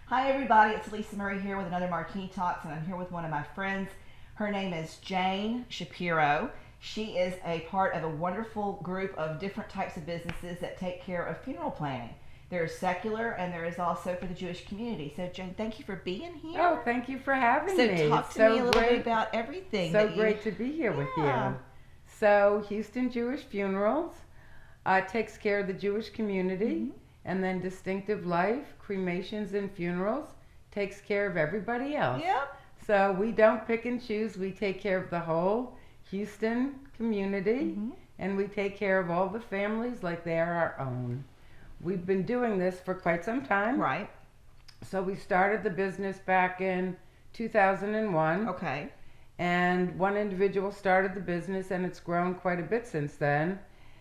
Hi, everybody. It's Lisa Murray here with another Martini Talks, and I'm here with one of my friends. Her name is Jane Shapiro. She is a part of a wonderful group of different types of businesses that take care of funeral planning. There is secular, and there is also for the Jewish community. So, Jane, thank you for being here. Oh, thank you for having So, me. talk to me a little bit about everything. So that you, great to be here with yeah. you. So, Houston Jewish Funerals takes care of the Jewish community, Mm-hmm. and then Distinctive Life, Cremations and Funerals, takes care of everybody else. Yep. So, we don't pick and choose, we take care of the whole Houston community, Mm-hmm. and we take care of all the families like they are our own. We've been doing this for quite some time. Right. So we started the business back in 2001, Okay. and one individual started the business, and it's grown quite a bit since then.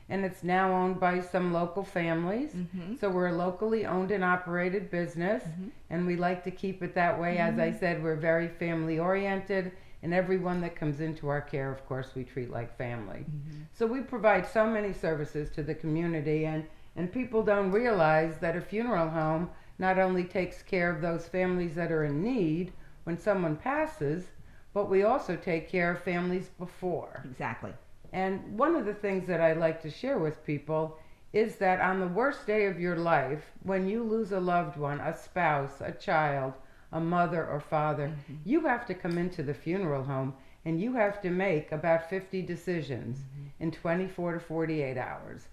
And it's now owned by some local families. Mm-hmm. So we're a locally owned and operated business, Mm-hmm. and we like to keep it that way. As I said, we're very family oriented, and everyone that comes into our care, of course, we treat like family. Mm-hmm. So we provide so many services to the community, and people don't realize that a funeral home not only takes care of those families that are in need when someone passes, but we also take care of families before. Exactly. And one of the things that I like to share with people is that on the worst day of your life, when you lose a loved one, a spouse, a child, a mother or father, Mm-hmm. you have to come into the funeral home and you have to make about 50 decisions Mm-hmm. in 24 to 48 hours.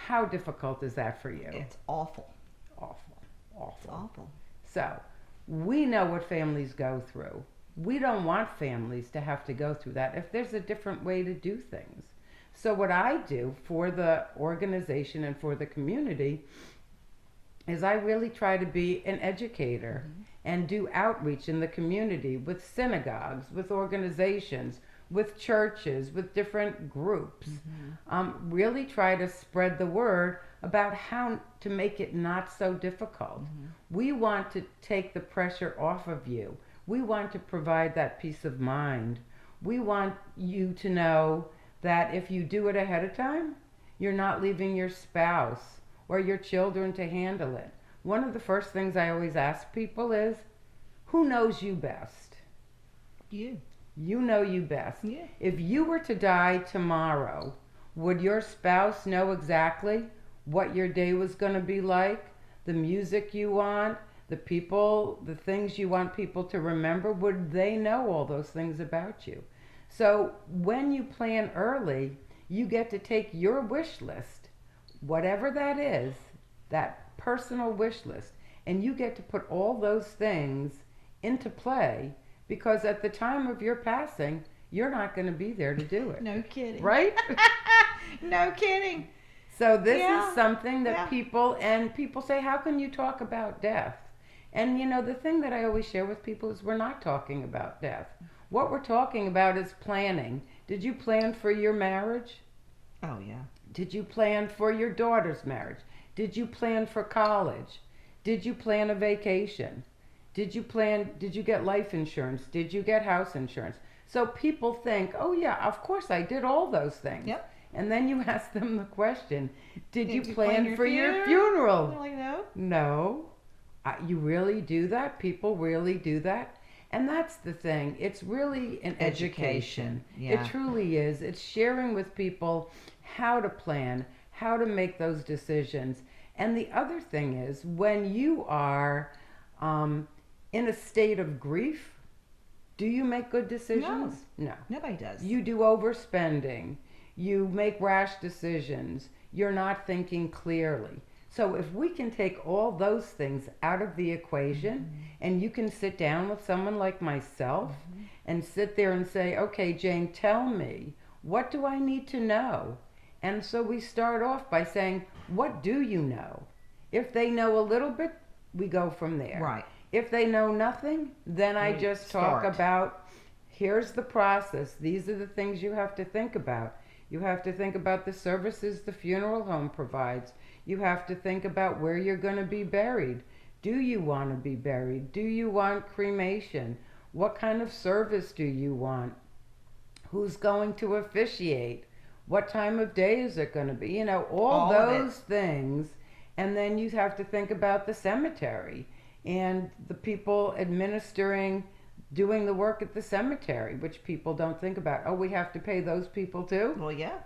How difficult is that for you? It's awful. Awful, It's awful. awful. So, we know what families go through. We don't want families to have to go through that if there's a different way to do things. So, what I do for the organization and for the community is I really try to be an educator and do outreach in the community with synagogues, with organizations, with churches, with different groups. Really try to spread the word about how to make it not so difficult. We want to take the pressure off of you. We want to provide that peace of mind. We want you to know that if you do it ahead of time, you're not leaving your spouse or your children to handle it. One of the first things I always ask people is, who knows you best? You. You know you best. Yeah. If you were to die tomorrow, would your spouse know exactly what your day was going to be like? The music you want, the people, the things you want people to remember? Would they know all those things about you? So when you plan early, you get to take your wish list, whatever that is, that personal wish list, and you get to put all those things into play, because at the time of your passing, you're not going to be there to do it. No kidding. Right? No kidding. So this Yeah. is something that Yeah. people say, how can you talk about death? And the thing that I always share with people is we're not talking about death. What we're talking about is planning. Did you plan for your marriage? Oh, yeah. Did you plan for your daughter's marriage? Did you plan for college? Did you plan a vacation? Did you get life insurance? Did you get house insurance? So people think, oh yeah, of course I did all those things. Yep. And then you ask them the question, did you you plan for your They're funeral? like, no. No. You really do that? People really do that? And that's the thing. It's really an education. Yeah. It truly is. It's sharing with people how to plan, how to make those decisions. And the other thing is, when you are in a state of grief, do you make good decisions? No. Nobody does. You do overspending. You make rash decisions. You're not thinking clearly. So if we can take all those things out of the equation, and you can sit down with someone like myself and sit there and say, okay, Jane, tell me, what do I need to know? And so we start off by saying, what do you know? If they know a little bit, we go from there. Right. If they know nothing, then I We just start. talk about, here's the process. These are the things you have to think about. You have to think about the services the funeral home provides. You have to think about where you're going to be buried. Do you want to be buried? Do you want cremation? What kind of service do you want? Who's going to officiate? What time of day is it going to be? All All of it. those things. And then you have to think about the cemetery. and the people administering, doing the work at the cemetery, which people don't think about. Oh, we have to pay those people too? Well, yeah.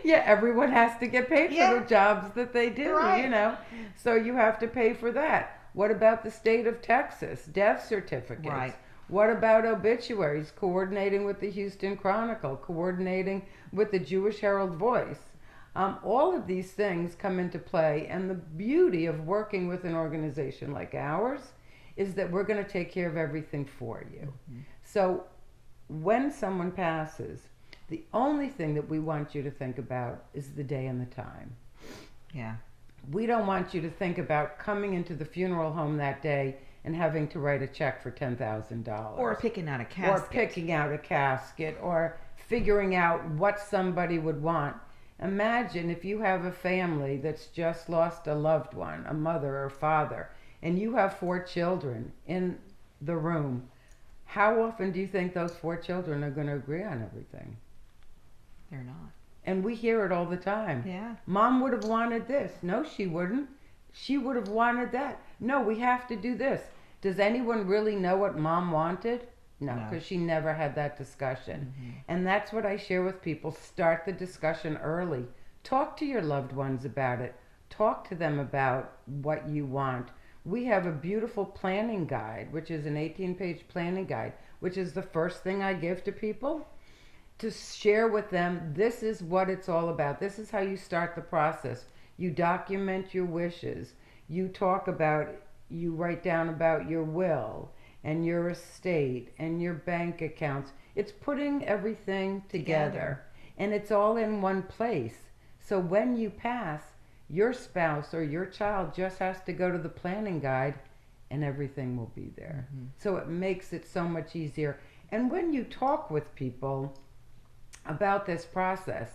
Yeah, everyone has to get paid Yeah. for the jobs that they do, Right. you know. So you have to pay for that. What about the state of Texas? Death certificates. Right. What about obituaries? Coordinating with the Houston Chronicle, coordinating with the Jewish Herald Voice. All of these things come into play, and the beauty of working with an organization like ours is that we're going to take care of everything for you. Mm-hmm. So when someone passes, the only thing that we want you to think about is the day and the time. Yeah. We don't want you to think about coming into the funeral home that day and having to write a check for $10,000. Or picking out a casket. Or picking out a casket, or figuring out what somebody would want. Imagine if you have a family that's just lost a loved one, a mother or father, and you have 4 children in the room. How often do you think those 4 children are going to agree on everything? They're not. And we hear it all the time. Yeah. Mom would have wanted this. No, she wouldn't. She would have wanted that. No, we have to do this. Does anyone really know what Mom wanted? No, No. because she never had that discussion. Mm-hmm. And that's what I share with people. Start the discussion early. Talk to your loved ones about it. Talk to them about what you want. We have a beautiful planning guide, which is an 18-page planning guide, which is the first thing I give to people, to share with them, this is what it's all about. This is how you start the process. You document your wishes. You write down about your will and your estate and your bank accounts. It's putting everything together. And it's all in one place. So when you pass, your spouse or your child just has to go to the planning guide and everything will be there. Mm-hmm. So it makes it so much easier. And when you talk with people about this process,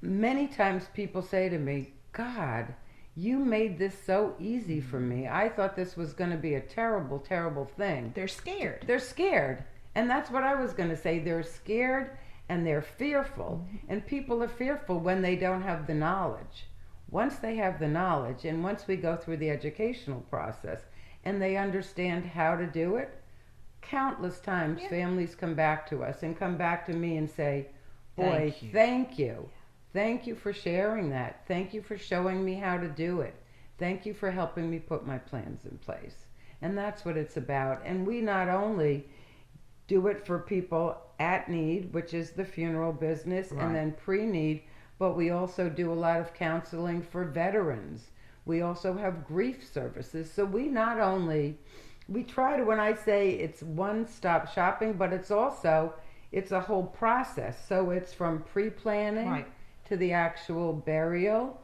many times people say to me, God, you made this so easy for me. I thought this was going to be a terrible, terrible thing. They're scared. They're scared. And that's what I was going to say. They're scared and they're fearful. Mm-hmm. And people are fearful when they don't have the knowledge. Once they have the knowledge, and once we go through the educational process and they understand how to do it, countless times families come back to us and come back to me and say, boy, thank you. Thank you for sharing that. Thank you for showing me how to do it. Thank you for helping me put my plans in place. And that's what it's about. And we not only do it for people at need, which is the funeral business, Right. and then pre-need, but we also do a lot of counseling for veterans. We also have grief services. So we not only, we try to, when I say it's one-stop shopping, but it's a whole process. So it's from pre-planning Right. to the actual burial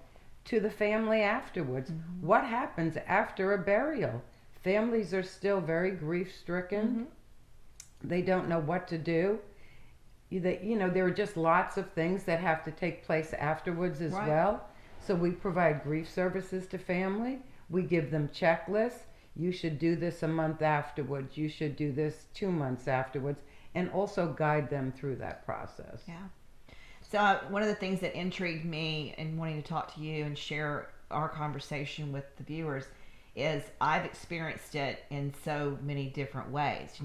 to the family afterwards. Mm-hmm. What happens after a burial? Families are still very grief-stricken. Mm-hmm. They don't know what to do. There are just lots of things that have to take place afterwards as Right. well. So we provide grief services to family. We give them checklists. You should do this a month afterwards. You should do this 2 months afterwards. And also guide them through that process. Yeah. So one of the things that intrigued me in wanting to talk to you and share our conversation with the viewers is I've experienced it in so many different ways.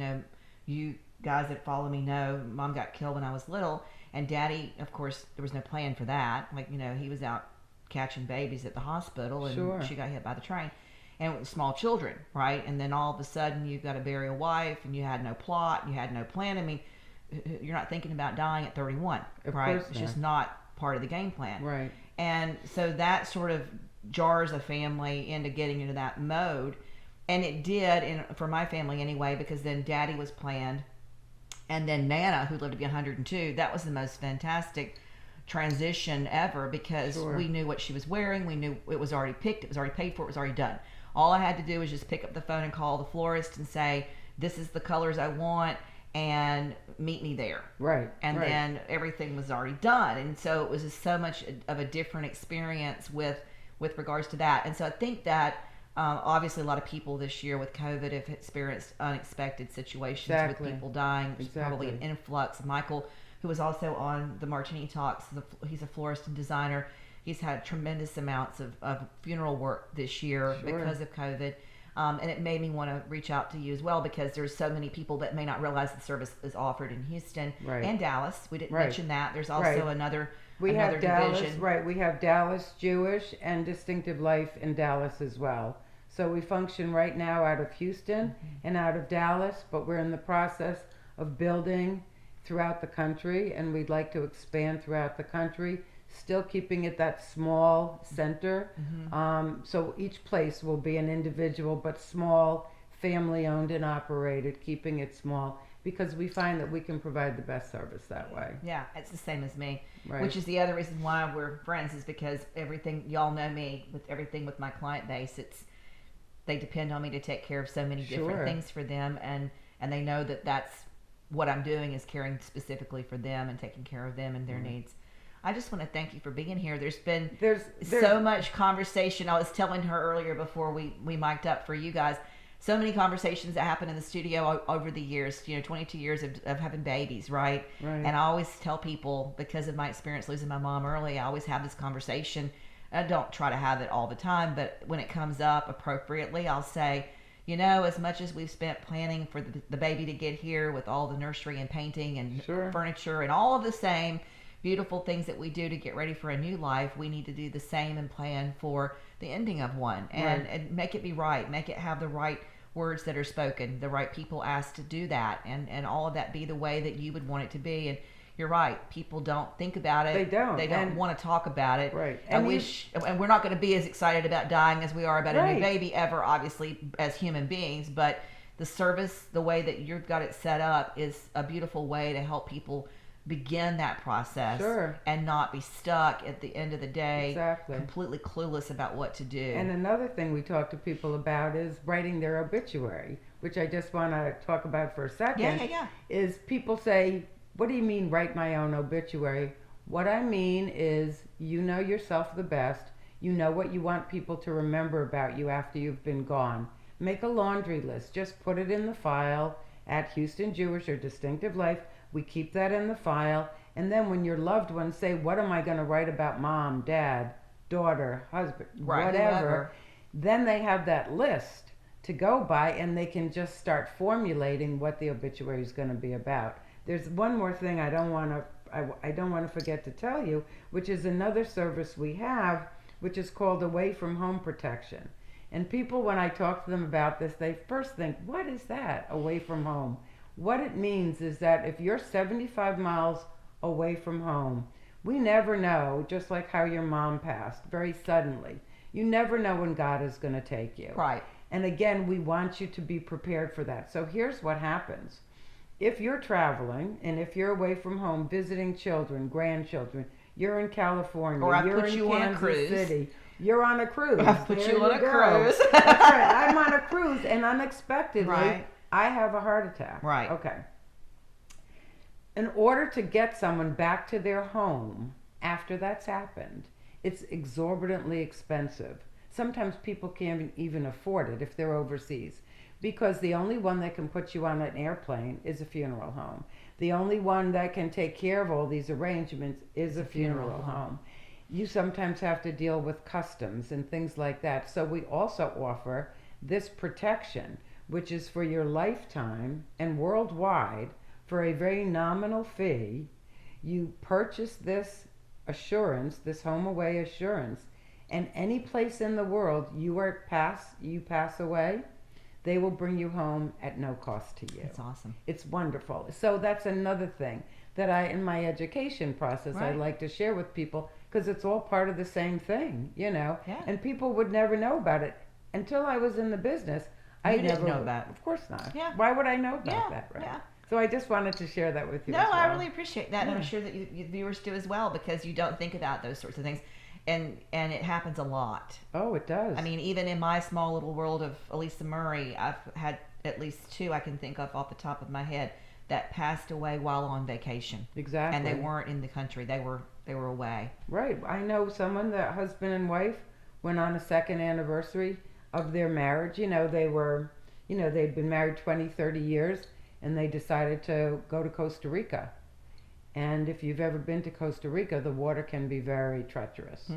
You guys that follow me know Mom got killed when I was little, and Daddy, of course, there was no plan for that. He was out catching babies at the hospital, and Sure. she got hit by the train. And it was small children, right? And then all of a sudden you've got to bury a wife, and you had no plot, you had no plan. You're not thinking about dying at 31, right? It's just not part of the game plan. Right. And so that sort of jars a family into getting into that mode. And it did, for my family anyway, because then Daddy was planned. And then Nana, who lived to be 102, that was the most fantastic transition ever, because Sure. we knew what she was wearing. We knew it was already picked. It was already paid for. It was already done. All I had to do was just pick up the phone and call the florist and say, this is the colors I want, and meet me there. Right. And right. then everything was already done. And so it was just so much of a different experience with regards to that. And so I think that obviously a lot of people this year with COVID have experienced unexpected situations Exactly. with people dying, which is probably an Exactly. influx. Michael, who was also on the Martini Talks, he's a florist and designer. He's had tremendous amounts of funeral work this year Sure. because of COVID. And it made me want to reach out to you as well because there's so many people that may not realize the service is offered in Houston and Dallas. We didn't mention that. There's also another have Dallas, division. We have Dallas Jewish and Distinctive Life in Dallas as well. So we function right now out of Houston and out of Dallas, but we're in the process of building throughout the country, and we'd like to expand throughout the country, still keeping it that small center. So each place will be an individual but small, family owned and operated, keeping it small, because we find that we can provide the best service that way. Yeah, it's the same as me, which is the other reason why we're friends, is because everything, y'all know me, with everything with my client base, they depend on me to take care of so many different things for them, and they know that that's what I'm doing, is caring specifically for them and taking care of them and their needs. I just want to thank you for being here. There's been so much conversation. I was telling her earlier before we mic'd up for you guys, so many conversations that happen in the studio over the years, 22 years of having babies, right? And I always tell people, because of my experience losing my mom early, I always have this conversation. I don't try to have it all the time, but when it comes up appropriately, I'll say, as much as we've spent planning for the baby to get here with all the nursery and painting and furniture and all of the same beautiful things that we do to get ready for a new life, we need to do the same and plan for the ending of one, and make it be right, make it have the right words that are spoken, the right people asked to do that, and all of that be the way that you would want it to be. And you're right, people don't think about it. They don't want to talk about it. And we're not going to be as excited about dying as we are about a new baby ever, obviously, as human beings. But the service, the way that you've got it set up, is a beautiful way to help people begin that process and not be stuck at the end of the day completely clueless about what to do. And another thing we talk to people about is writing their obituary, which I just want to talk about for a second. Is people say, what do you mean write my own obituary? What I mean is, you know yourself the best. You know what you want people to remember about you after you've been gone. Make a laundry list. Just put it in the file at Houston Jewish or Distinctive Life. We keep that in the file. And then when your loved ones say, what am I going to write about mom, dad, daughter, husband, whatever, then they have that list to go by, and they can just start formulating what the obituary is going to be about. There's one more thing I don't want to forget to tell you, which is another service we have, which is called Away from Home Protection. And people, when I talk to them about this, they first think, what is that, away from home? What it means is that if you're 75 miles away from home, we never know, just like how your mom passed very suddenly. You never know when God is going to take you. And again, we want you to be prepared for that. So here's what happens. If you're traveling, and if you're away from home visiting children, grandchildren, you're in California, or you're in Kansas City, you're on a cruise. I've put you on a cruise. That's right. I'm on a cruise, and unexpectedly, I have a heart attack. Okay. In order to get someone back to their home after that's happened, it's exorbitantly expensive. Sometimes people can't even afford it if they're overseas, because the only one that can put you on an airplane is a funeral home. The only one that can take care of all these arrangements is a funeral home. You sometimes have to deal with customs and things like that. So we also offer this protection, which is for your lifetime and worldwide for a very nominal fee. You purchase this assurance, this home away assurance, and any place in the world you pass away, they will bring you home at no cost to you. That's awesome. It's wonderful. So that's another thing that in my education process, I like to share with people, because it's all part of the same thing, and people would never know about it until I was in the business. I didn't know that. Of course not. Why would I know about that, right? So I just wanted to share that with you. No, as well. I really appreciate that, and I'm sure that you viewers do as well, because you don't think about those sorts of things. And it happens a lot. Oh, it does. I mean, even in my small little world of Alisa Murray, I've had at least 2 I can think of off the top of my head that passed away while on vacation. Exactly. And they weren't in the country. They were away. Right. I know someone, that husband and wife went on a second anniversary of their marriage. They'd been married 20, 30 years, and they decided to go to Costa Rica. And if you've ever been to Costa Rica, the water can be very treacherous.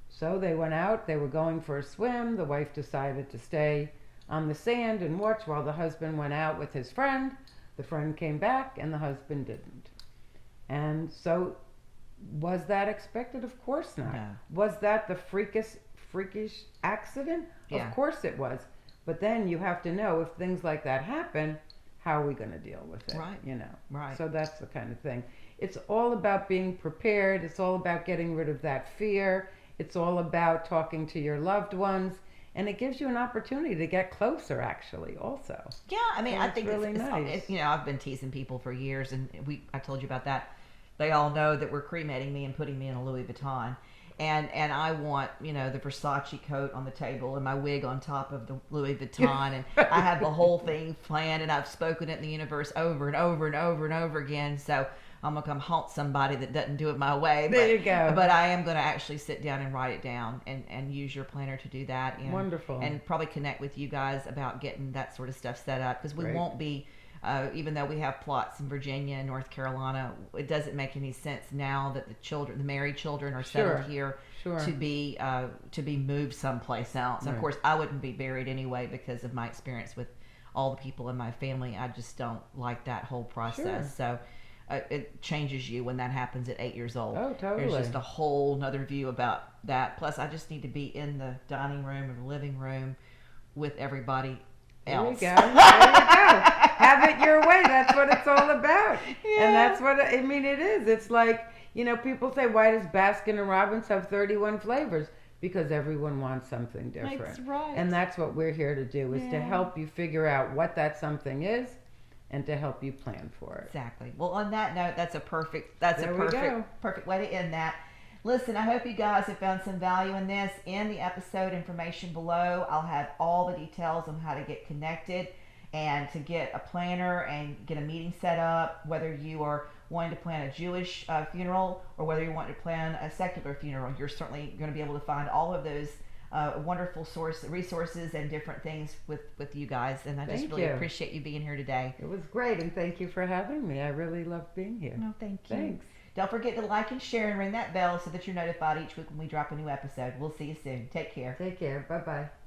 So they went out, they were going for a swim. The wife decided to stay on the sand and watched while the husband went out with his friend. The friend came back and the husband didn't. And so, was that expected? Of course not. No. Was that the freakish accident? Yeah. Of course it was. But then you have to know, if things like that happen, how are we going to deal with it? Right. You know. Right. So that's the kind of thing. It's all about being prepared. It's all about getting rid of that fear. It's all about talking to your loved ones. And it gives you an opportunity to get closer, actually, also. Yeah, I mean, So I it's think really nice. it's, you know, I've been teasing people for years, and I told you about that. They all know that we're cremating me and putting me in a Louis Vuitton. And I want, you know, the Versace coat on the table and my wig on top of the Louis Vuitton. And I have the whole thing planned, and I've spoken it in the universe over and over and over and over again. So I'm going to come haunt somebody that doesn't do it my way. There you go. But I am going to actually sit down and write it down and use your planner to do that. And, Wonderful. And probably connect with you guys about getting that sort of stuff set up. Because we Great. won't be... even though we have plots in Virginia and North Carolina, it doesn't make any sense now that the married children are settled here to be moved someplace else. Right. Of course, I wouldn't be buried anyway because of my experience with all the people in my family. I just don't like that whole process. So it changes you when that happens at 8 years old. Oh, totally. There's just a whole nother view about that. Plus, I just need to be in the dining room or the living room with everybody else. There you go. There you go. Have it your way. That's what it's all about. Yeah. And that's what, I mean, it is. It's like, you know, people say, why does Baskin and Robbins have 31 flavors? Because everyone wants something different. That's right. And that's what we're here to do, is to help you figure out what that something is and to help you plan for it. Exactly. Well, on that note, that's a perfect way to end that. Listen, I hope you guys have found some value in this. In the episode information below, I'll have all the details on how to get connected and to get a planner and get a meeting set up, whether you are wanting to plan a Jewish funeral or whether you want to plan a secular funeral. You're certainly going to be able to find all of those wonderful resources and different things with you guys. And I just really appreciate you being here today. It was great, and thank you for having me. I really loved being here. No, thank you. Thanks. Don't forget to like and share and ring that bell so that you're notified each week when we drop a new episode. We'll see you soon. Take care. Take care. Bye-bye.